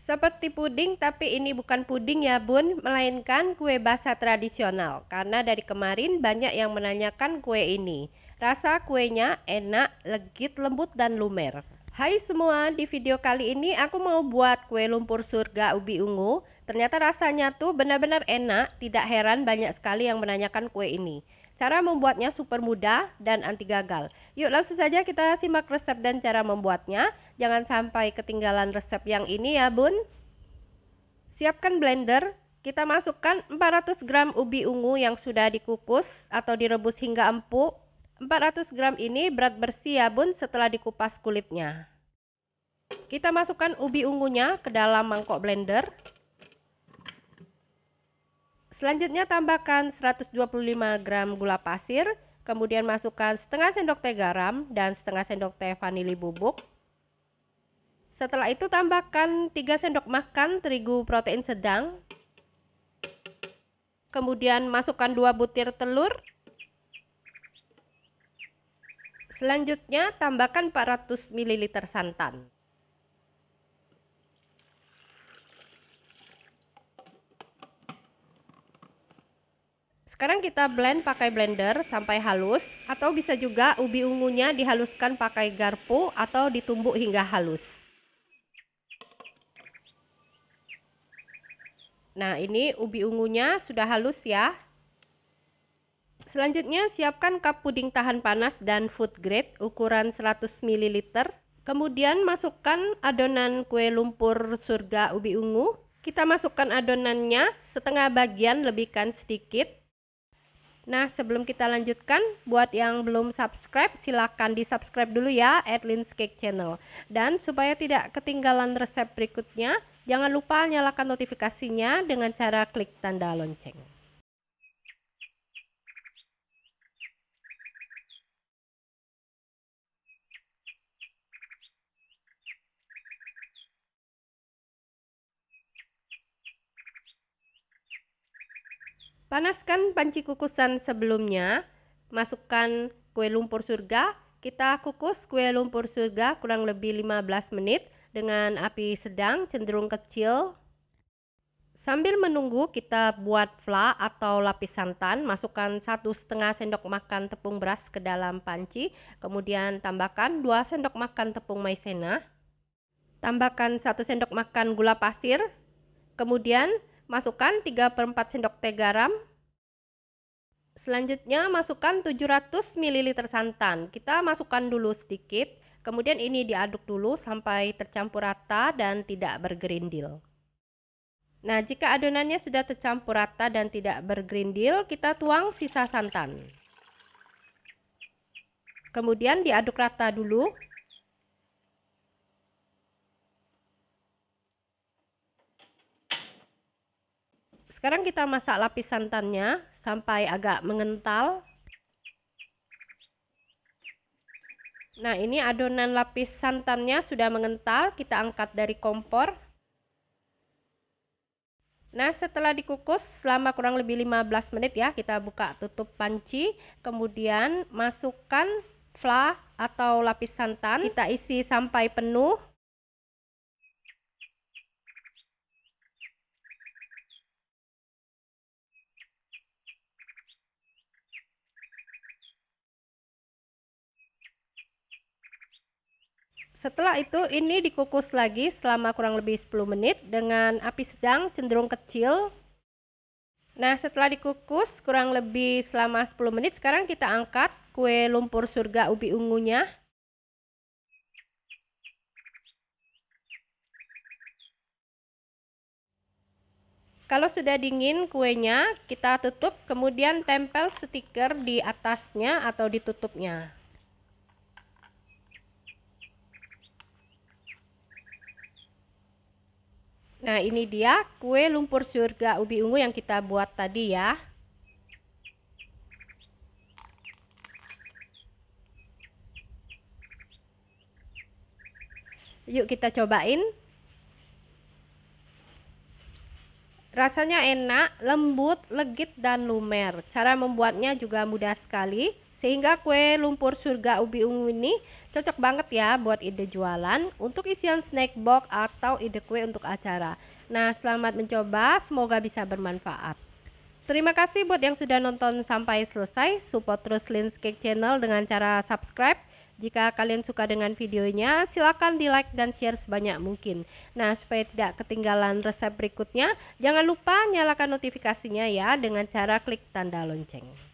Seperti puding, tapi ini bukan puding ya bun, melainkan kue basah tradisional. Karena dari kemarin banyak yang menanyakan kue ini. Rasa kuenya enak, legit, lembut, dan lumer. Hai semua, di video kali ini aku mau buat kue lumpur surga ubi ungu. Ternyata rasanya tuh benar-benar enak, tidak heran banyak sekali yang menanyakan kue ini. Cara membuatnya super mudah dan anti gagal. Yuk langsung saja kita simak resep dan cara membuatnya. Jangan sampai ketinggalan resep yang ini ya bun. Siapkan blender. Kita masukkan 400 gram ubi ungu yang sudah dikukus atau direbus hingga empuk. 400 gram ini berat bersih ya bun setelah dikupas kulitnya. Kita masukkan ubi ungunya ke dalam mangkok blender. Selanjutnya tambahkan 125 gram gula pasir, kemudian masukkan setengah sendok teh garam dan setengah sendok teh vanili bubuk. Setelah itu tambahkan 3 sendok makan terigu protein sedang. Kemudian masukkan 2 butir telur. Selanjutnya tambahkan 400 ml santan. Sekarang kita blend pakai blender sampai halus, atau bisa juga ubi ungunya dihaluskan pakai garpu atau ditumbuk hingga halus. Nah, ini ubi ungunya sudah halus ya. Selanjutnya siapkan cup puding tahan panas dan food grade ukuran 100 ml. Kemudian masukkan adonan kue lumpur surga ubi ungu. Kita masukkan adonannya setengah bagian, lebihkan sedikit. Nah, sebelum kita lanjutkan, buat yang belum subscribe, silahkan di subscribe dulu ya, Adlin's Cake Channel. Dan supaya tidak ketinggalan resep berikutnya, jangan lupa nyalakan notifikasinya dengan cara klik tanda lonceng. Panaskan panci kukusan sebelumnya, masukkan kue lumpur surga. Kita kukus kue lumpur surga kurang lebih 15 menit dengan api sedang cenderung kecil. Sambil menunggu kita buat fla atau lapis santan. Masukkan 1,5 sendok makan tepung beras ke dalam panci. Kemudian tambahkan 2 sendok makan tepung maizena. Tambahkan 1 sendok makan gula pasir. Kemudian masukkan 3/4 sendok teh garam. Selanjutnya masukkan 700 ml santan. Kita masukkan dulu sedikit. Kemudian ini diaduk dulu sampai tercampur rata dan tidak bergerindil. Nah, jika adonannya sudah tercampur rata dan tidak bergerindil, kita tuang sisa santan. Kemudian diaduk rata dulu. Sekarang kita masak lapis santannya sampai agak mengental. Nah, ini adonan lapis santannya sudah mengental, kita angkat dari kompor. Nah, setelah dikukus selama kurang lebih 15 menit ya, kita buka tutup panci. Kemudian masukkan fla atau lapis santan, kita isi sampai penuh. Setelah itu ini dikukus lagi selama kurang lebih 10 menit dengan api sedang cenderung kecil. Nah, setelah dikukus kurang lebih selama 10 menit, sekarang kita angkat kue lumpur surga ubi ungunya. Kalau sudah dingin kuenya, kita tutup, kemudian tempel stiker di atasnya atau di tutupnya. Nah, ini dia kue lumpur surga ubi ungu yang kita buat tadi ya. Yuk kita cobain. Rasanya enak, lembut, legit, dan lumer. Cara membuatnya juga mudah sekali. Sehingga kue lumpur surga ubi ungu ini cocok banget ya buat ide jualan, untuk isian snack box atau ide kue untuk acara. Nah, selamat mencoba, semoga bisa bermanfaat. Terima kasih buat yang sudah nonton sampai selesai. Support terus Lin's Cake Channel dengan cara subscribe. Jika kalian suka dengan videonya, silakan di like dan share sebanyak mungkin. Nah, supaya tidak ketinggalan resep berikutnya, jangan lupa nyalakan notifikasinya ya dengan cara klik tanda lonceng.